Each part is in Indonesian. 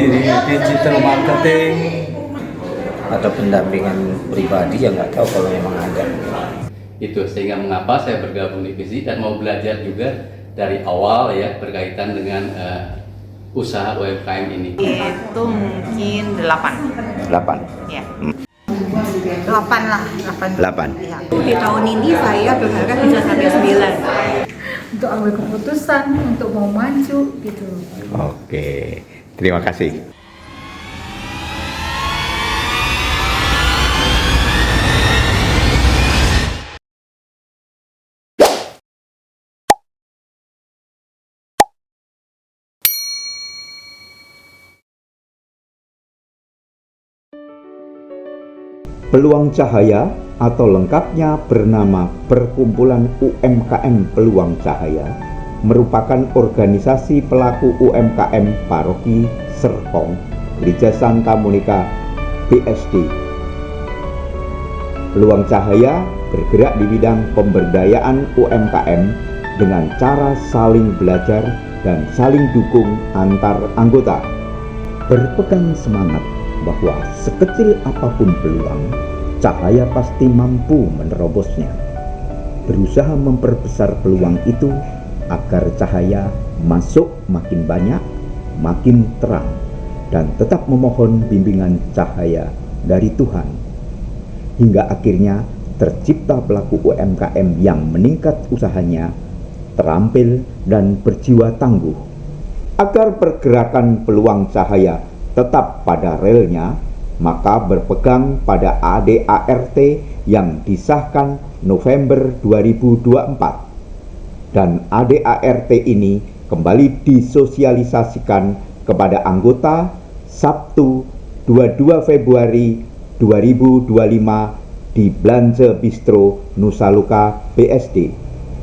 di digital marketing atau pendampingan pribadi ya nggak tahu kalau memang ada. Itu sehingga mengapa saya bergabung di Visi dan mau belajar juga dari awal ya berkaitan dengan usaha UMKM ini. Itu mungkin 8. 8. Ya. 8 lah, 8. 8. Ya. Di tahun ini saya berharap bisa sampai 9 untuk ambil keputusan untuk mau maju gitu. Oke, terima kasih. Peluang Cahaya atau lengkapnya bernama Perkumpulan UMKM Peluang Cahaya merupakan organisasi pelaku UMKM Paroki Serpong Gereja Santa Monica BSD. Peluang Cahaya bergerak di bidang pemberdayaan UMKM dengan cara saling belajar dan saling dukung antar anggota. Berpegang semangat bahwa sekecil apapun peluang, Cahaya pasti mampu menerobosnya. Berusaha memperbesar peluang itu agar cahaya masuk makin banyak, makin terang, dan tetap memohon bimbingan cahaya dari Tuhan. Hingga akhirnya tercipta pelaku UMKM yang meningkat usahanya, terampil dan berjiwa tangguh. Agar pergerakan peluang cahaya tetap pada relnya, maka berpegang pada ADART yang disahkan November 2024. Dan ADART ini kembali disosialisasikan kepada anggota Sabtu 22 Februari 2025 di Belanja Bistro Nusa Luka BSD.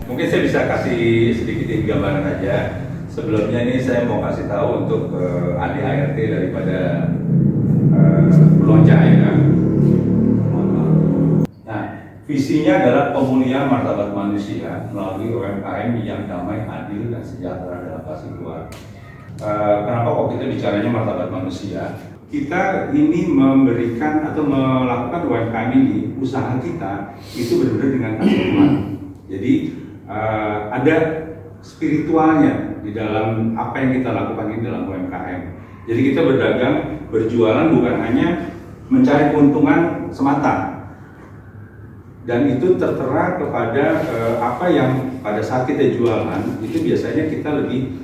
Mungkin saya bisa kasih sedikit gambaran aja. Sebelumnya ini saya mau kasih tahu untuk ADART daripada Peluang Cahaya. Nah, visinya adalah pemulihan martabat manusia melalui UMKM yang damai, adil, dan sejahtera dalam kasih keluarga. Kenapa kok kita bicaranya martabat manusia? Kita ini memberikan atau melakukan UMKM ini, usaha kita itu benar-benar dengan kasih Tuhan. Jadi ada spiritualnya di dalam apa yang kita lakukan ini dalam UMKM. Jadi kita berdagang, berjualan bukan hanya mencari keuntungan semata, dan itu tertera kepada apa yang pada saat kita jualan itu biasanya kita lebih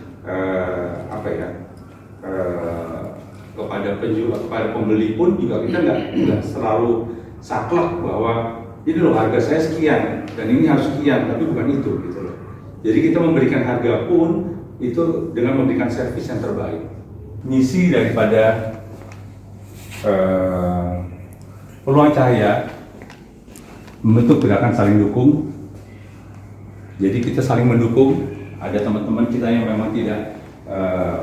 kepada penjual, kepada pembeli pun juga kita nggak selalu saklek bahwa ini loh harga saya sekian dan ini harus sekian, tapi bukan itu gitu loh. Jadi kita memberikan harga pun itu dengan memberikan servis yang terbaik. Misi daripada Peluang Cahaya membentuk gerakan saling dukung. Jadi kita saling mendukung. Ada teman-teman kita yang memang tidak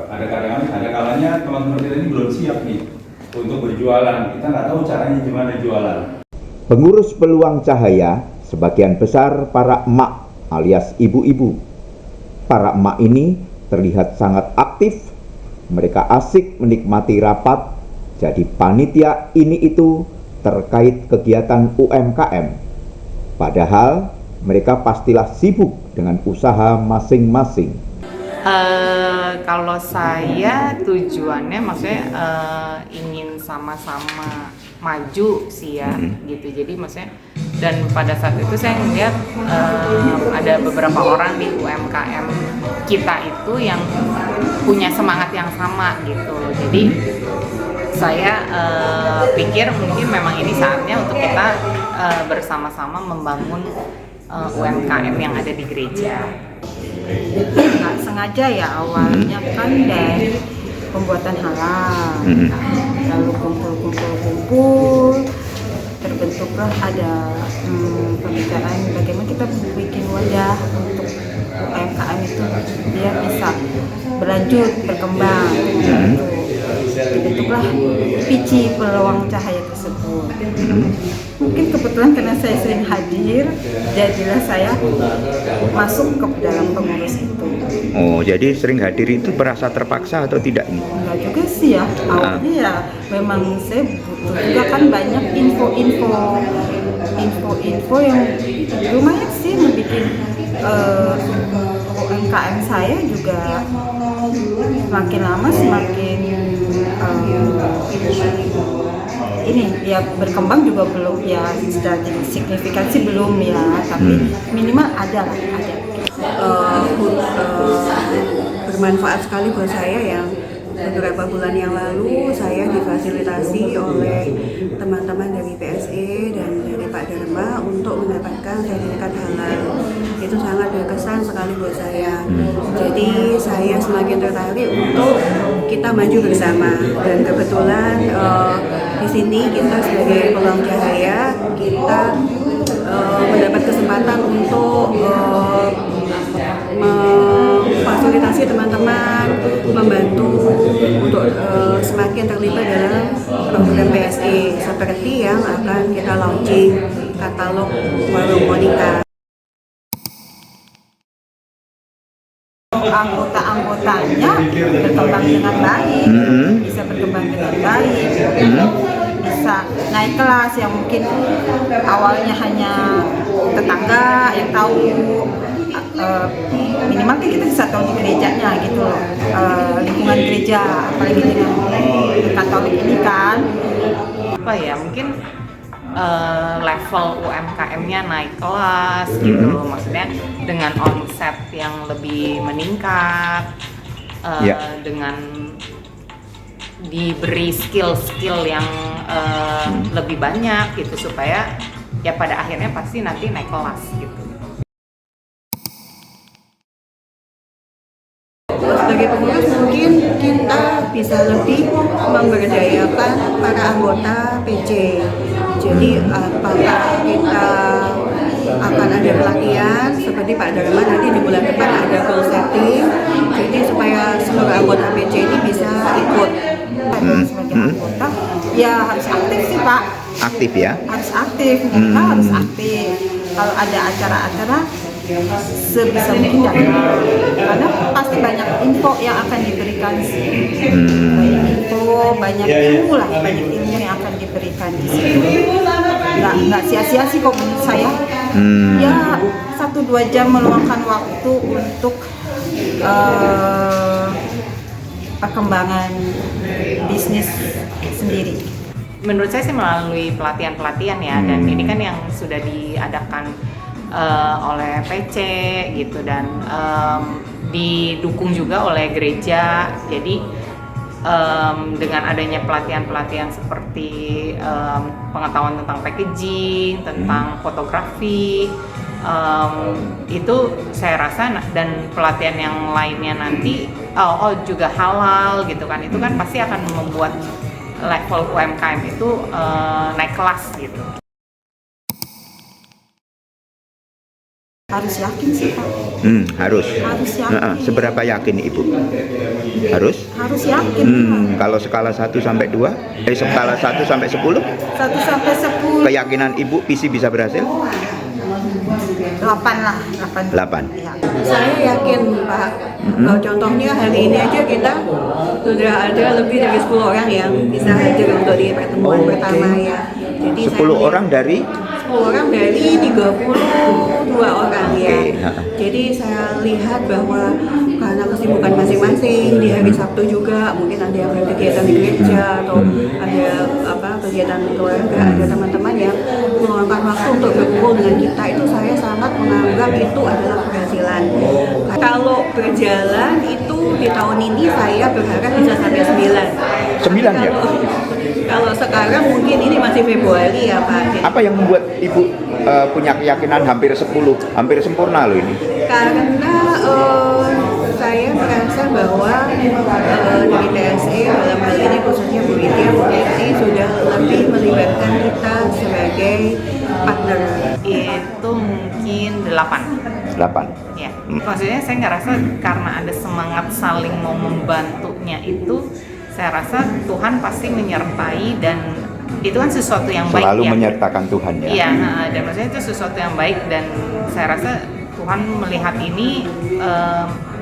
ada kalanya teman-teman kita ini belum siap nih untuk berjualan. Kita nggak tahu caranya gimana jualan. Pengurus Peluang Cahaya sebagian besar para emak alias ibu-ibu. Para emak ini terlihat sangat aktif, mereka asik menikmati rapat, jadi panitia ini itu terkait kegiatan UMKM. Padahal mereka pastilah sibuk dengan usaha masing-masing. Kalau saya tujuannya maksudnya ingin sama-sama maju sih ya, gitu. Jadi maksudnya, dan pada saat itu saya melihat ada beberapa orang di UMKM kita itu yang punya semangat yang sama gitu. Jadi saya pikir mungkin memang ini saatnya untuk kita bersama-sama membangun UMKM yang ada di gereja. nggak sengaja ya, awalnya kan dari pembuatan halal, lalu kumpul, terbentuklah ada pembicaraan bagaimana kita bikin wadah untuk UMKM itu biar bisa berlanjut, berkembang. Dibentuklah Pici Peluang Cahaya tersebut. gitu. Mungkin kebetulan karena saya sering hadir, jadilah saya masuk ke dalam pengurus itu. Oh, jadi sering hadir itu merasa terpaksa atau tidak ini? Enggak juga sih ya, awalnya ya memang saya butuh juga kan banyak info-info yang lumayan sih membuat UMKM saya juga semakin lama semakin ini ya berkembang juga belum ya secara signifikansi belum ya, tapi minimal ada. Bermanfaat sekali buat saya yang beberapa bulan yang lalu saya difasilitasi oleh teman-teman dari PSE dan dari Pak Dharma untuk mendapatkan sertifikat halal. Itu sangat berkesan sekali buat saya. Jadi saya semakin tertarik untuk kita maju bersama, dan kebetulan di sini kita sebagai Peluang Cahaya kita mendapat kesempatan untuk memfasilitasi teman-teman, membantu untuk semakin terlibat dalam program PSE seperti yang akan kita launching katalog Warung Monica. Anggota-anggotanya berkembang dengan baik, bisa berkembang dengan baik, bisa naik kelas yang mungkin awalnya hanya tetangga yang tahu, minimal kan kita bisa tahu di gerejanya gitu loh, lingkungan gereja, apalagi dengan Katolik ini kan. Apa ya, mungkin level UMKM-nya naik kelas gitu, maksudnya dengan omset yang lebih meningkat, dengan diberi skill-skill yang lebih banyak gitu, supaya ya pada akhirnya pasti nanti naik kelas gitu. Sebagai pengurus mungkin kita bisa lebih memberdayakan para anggota PC. Jadi apakah kita akan ada pelatihan seperti Pak Dharma nanti di bulan depan ada goal setting, jadi supaya seluruh anggota PC ini bisa ikut. Sebagai anggota ya harus aktif sih Pak. Aktif ya? Harus aktif, kita harus aktif. Kalau ada acara-acara sebisa mungkin datang, karena pasti banyak info yang akan diberikan, banyak ilmu yang akan diberikan di situ. Nggak sia-sia sih kok menurut saya. Ya 1-2 jam meluangkan waktu untuk perkembangan bisnis sendiri. Menurut saya sih melalui pelatihan-pelatihan ya, dan ini kan yang sudah diadakan oleh PC gitu, dan didukung juga oleh gereja. Jadi dengan adanya pelatihan-pelatihan seperti pengetahuan tentang packaging, tentang fotografi, itu saya rasa, dan pelatihan yang lainnya nanti juga halal gitu kan, itu kan pasti akan membuat level UMKM itu naik kelas gitu. Harus yakin sih Pak. Harus. Harus yakin. Seberapa yakin Ibu? Harus? Harus yakin. Kalau skala 1 sampai 2, skala 1 sampai 10, 1 sampai 10. keyakinan Ibu PC bisa berhasil? 8 lah, 8. Ya. Saya yakin Pak. Contohnya hari ini aja kita sudah ada lebih dari 10 orang yang bisa hadir untuk di pertemuan pertama ya. Jadi 10 orang dari 10 orang dari 32 orang ya. Jadi saya lihat bahwa karena kesibukan masing-masing di hari Sabtu juga mungkin ada yang berkegiatan di gereja atau ada kegiatan keluarga, ada teman-teman yang meluangkan waktu untuk berkumpul dengan kita, itu saya sangat menganggap itu adalah keberhasilan. Kalau berjalan itu di tahun ini saya berharap bisa sampai 9 ya? Kalau sekarang mungkin ini masih Februari ya Pak. Jadi, apa yang membuat Ibu punya keyakinan hampir 10, hampir sempurna loh ini? Karena saya merasa bahwa dari PSE dalam hal ini khususnya Bu Widya, Bu Eti sudah lebih melibatkan kita sebagai partner. Itu mungkin 8. Ya, maksudnya saya ngerasa karena ada semangat saling mau membantunya itu, saya rasa Tuhan pasti menyertai dan itu kan sesuatu yang baik Selalu ya. menyertakan Tuhan ya. Iya, dan maksudnya itu sesuatu yang baik dan saya rasa Tuhan melihat ini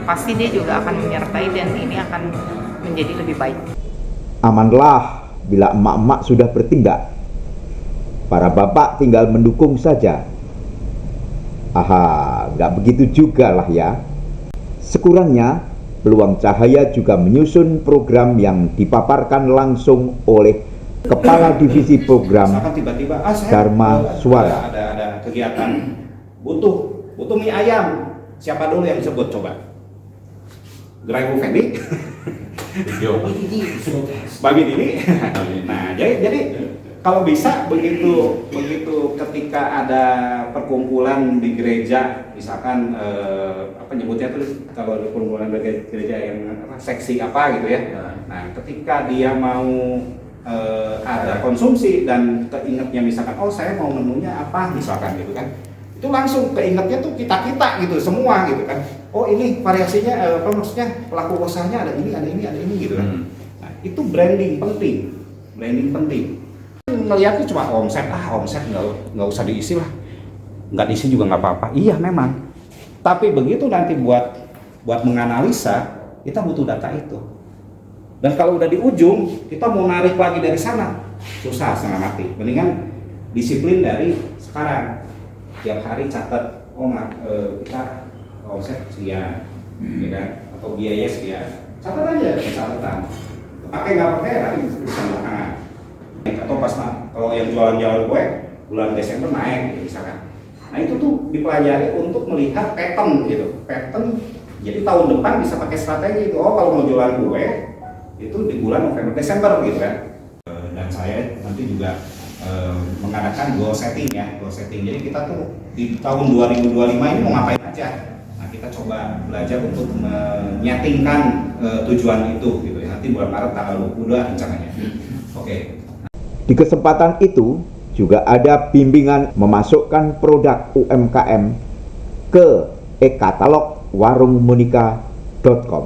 pasti dia juga akan menyertai dan ini akan menjadi lebih baik. Amanlah bila emak-emak sudah bertindak. Para bapak tinggal mendukung saja. Aha, nggak begitu juga lah ya. Sekurangnya, Peluang Cahaya juga menyusun program yang dipaparkan langsung oleh Kepala Divisi Program Misalkan tiba-tiba Dharma Suara. ada kegiatan butuh mie ayam. Siapa dulu yang sebut coba? Gerai Bu Fendi. Babi Dini. Nah, jadi kalau bisa begitu ketika ada perkumpulan di gereja, misalkan apa nyebutnya tuh kalau ada perkumpulan di gereja yang seksi apa gitu ya. Nah, ketika dia mau ada konsumsi dan keingetnya misalkan saya mau menunya apa misalkan gitu kan. Itu langsung keingetnya tuh kita gitu semua gitu kan. Ini variasinya maksudnya pelaku usahanya ada ini gitu kan. Nah, itu branding penting. Ngelihatnya cuma omset nggak usah diisi lah, nggak diisi juga nggak apa-apa. Iya memang, tapi begitu nanti buat menganalisa kita butuh data itu. Dan kalau udah di ujung kita mau narik lagi dari sana susah setengah mati. Mendingan disiplin dari sekarang, tiap hari catat kita omset sekian, ya kan? Atau biaya sekian, catat aja catatan. Pakai nggak pakai nanti bisa belakangan. Atau pas kalau yang jualan kue bulan Desember naik misalkan. Nah itu tuh dipelajari untuk melihat pattern gitu. Pattern jadi tahun depan bisa pakai strategi itu. Kalau mau jualan kue itu di bulan November Desember gitu kan. Dan saya nanti juga mengadakan goal setting ya. Goal setting. Jadi kita tuh di tahun 2025 ini mau ngapain aja. Nah kita coba belajar untuk menyetingkan tujuan itu gitu ya. Nanti bulan Maret tanggal 22 rencananya. Oke. Di kesempatan itu juga ada bimbingan memasukkan produk UMKM ke e-katalog warungmonika.com.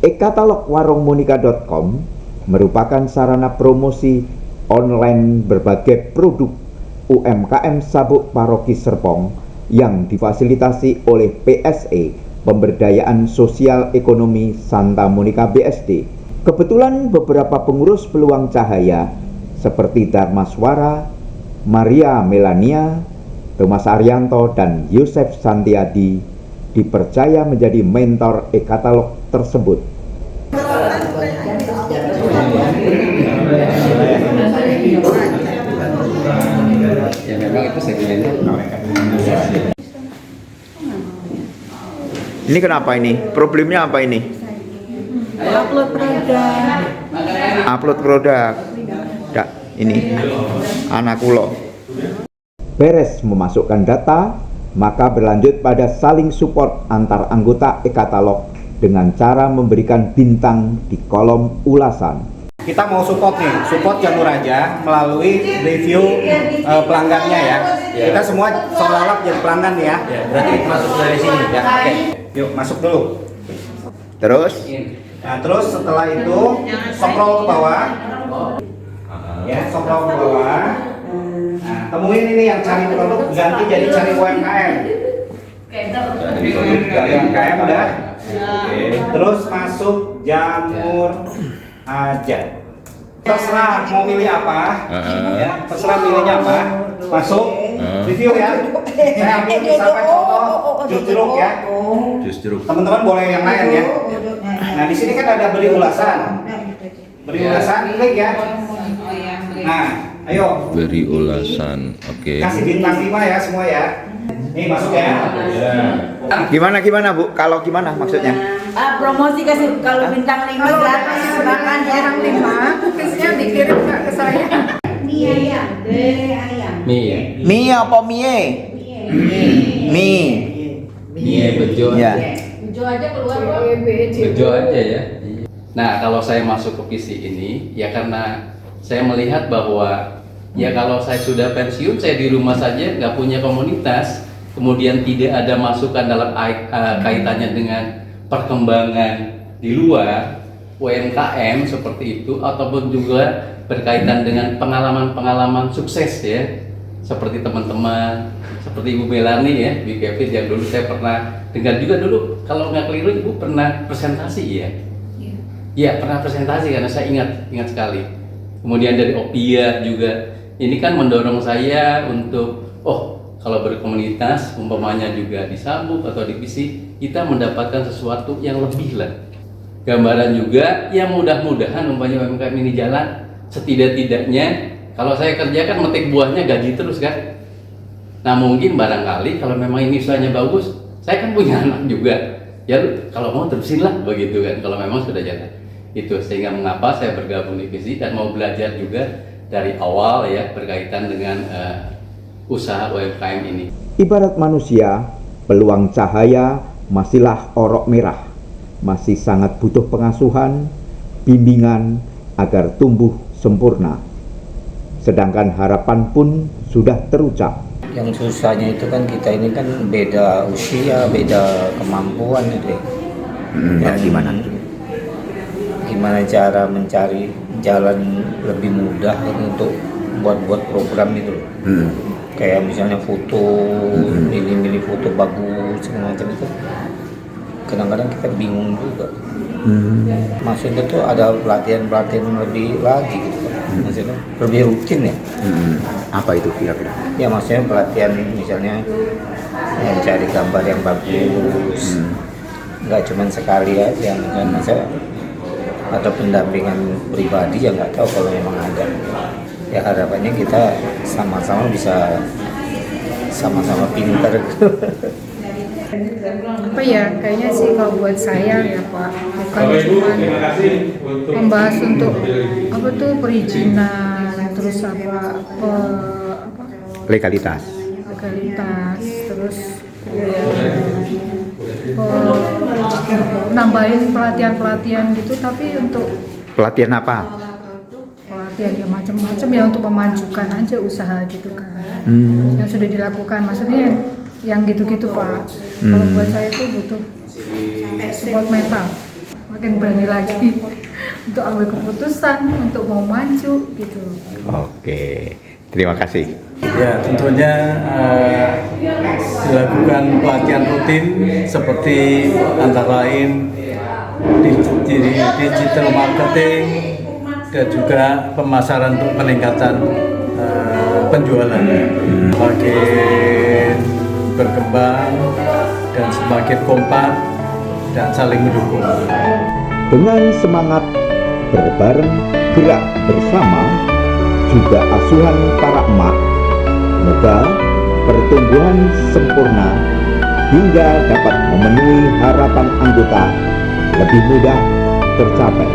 E-katalog warungmonika.com merupakan sarana promosi online berbagai produk UMKM Sabuk Paroki Serpong yang difasilitasi oleh PSE, Pemberdayaan Sosial Ekonomi Santa Monica BSD. Kebetulan beberapa pengurus Peluang Cahaya seperti Dharma Suara, Maria Melania, Thomas Arianto, dan Yosef Santiadi dipercaya menjadi mentor e-katalog tersebut. Ya memang itu segmennya. Ini kenapa ini? Problemnya apa ini? Upload produk. Ini anak kulo. Beres memasukkan data, maka berlanjut pada saling support antar anggota e-katalog dengan cara memberikan bintang di kolom ulasan. Kita mau support Janur Raja melalui review pelanggannya ya. Kita semua seolah-olah jadi pelanggan ya. Berarti masuk dari sini ya. Oke. Yuk masuk dulu. Terus? Nah, terus setelah itu scroll ke bawah. Ya, scroll ke bawah. Nah, temuin ini yang cari produk ganti jadi cari UMKM. UMKM udah. Oke. Terus masuk Janur Aja. Terserah mau milih apa. Ya, terserah milihnya apa. Masuk review ya. Saya ambil misalkan contoh jus jeruk ya. Jus jeruk. Teman-teman boleh yang lain ya. Nah, di sini kan ada beri ulasan. Beri ulasan, klik ya. Nah, ayo. Beri ulasan, oke. Kasih bintang 5 ya semua ya. Nih masuk ya. Gimana Bu? Kalau gimana maksudnya? Promosi kasih kalau bintang 5 gratis makan ya. Bintang 5, cookiesnya dikirim ke saya. Mie ayam, Mie. Mie apa mie? Mie. Mie bejo. Ya. Hijau aja keluar kok. Bejo aja ya. Nah, kalau saya masuk ke visi ini ya karena saya melihat bahwa ya kalau saya sudah pensiun, saya di rumah saja nggak punya komunitas, kemudian tidak ada masukan dalam kaitannya dengan perkembangan di luar, UMKM seperti itu, ataupun juga berkaitan dengan pengalaman-pengalaman sukses ya, seperti teman-teman, seperti Ibu Melani ya, di Kevin yang dulu saya pernah dengar juga dulu, kalau nggak keliru Ibu pernah presentasi ya? Iya, pernah presentasi karena saya ingat sekali. Kemudian dari Opia juga, ini kan mendorong saya untuk, kalau berkomunitas, umpamanya juga di Sabuk atau di Visi, kita mendapatkan sesuatu yang lebih lah. Gambaran juga, yang mudah-mudahan umpamanya UMKM ini jalan, setidak-tidaknya, kalau saya kerja kan metik buahnya gaji terus kan. Nah mungkin barangkali kalau memang ini usahanya bagus, saya kan punya anak juga, ya kalau mau terusin lah begitu kan, kalau memang sudah jalan. Itu sehingga mengapa saya bergabung di Visi dan mau belajar juga dari awal ya berkaitan dengan usaha UMKM ini. Ibarat manusia, peluang cahaya masihlah orok merah, masih sangat butuh pengasuhan, bimbingan agar tumbuh sempurna. Sedangkan harapan pun sudah terucap. Yang susahnya itu kan kita ini kan beda usia, beda kemampuan gitu ya. Gimana cara mencari jalan lebih mudah untuk buat program itu loh. Kayak misalnya foto, milih foto bagus segala macam itu. Kadang-kadang kita bingung juga. Maksudnya tuh ada pelatihan lebih lagi gitu kan. Maksudnya lebih rutin ya. Apa itu kira-kira? Ya maksudnya pelatihan misalnya mencari gambar yang bagus. Nggak cuma sekali aja, misalnya ada pendampingan pribadi yang nggak tahu kalau memang ada. Ya harapannya kita sama-sama bisa sama-sama pintar. Apa ya, kayaknya sih kalau buat saya ya Pak, bukan cuma membahas untuk apa tuh perizinan, terus Legalitas. terus nambahin pelatihan gitu, tapi untuk Pelatihan apa? pelatihan ya macam-macam ya untuk memajukan aja usaha gitu kan, yang sudah dilakukan, maksudnya yang gitu-gitu Pak. Kalau buat saya itu butuh support mental, makin berani lagi untuk ambil keputusan, untuk mau maju gitu. Oke, terima kasih. Ya tentunya dilakukan pelatihan rutin seperti antara lain di digital marketing dan juga pemasaran untuk peningkatan penjualan, semakin berkembang dan semakin kompak dan saling mendukung. Dengan semangat berbareng, gerak bersama, juga asuhan para emak, semoga pertumbuhan sempurna hingga dapat memenuhi harapan anggota lebih mudah tercapai.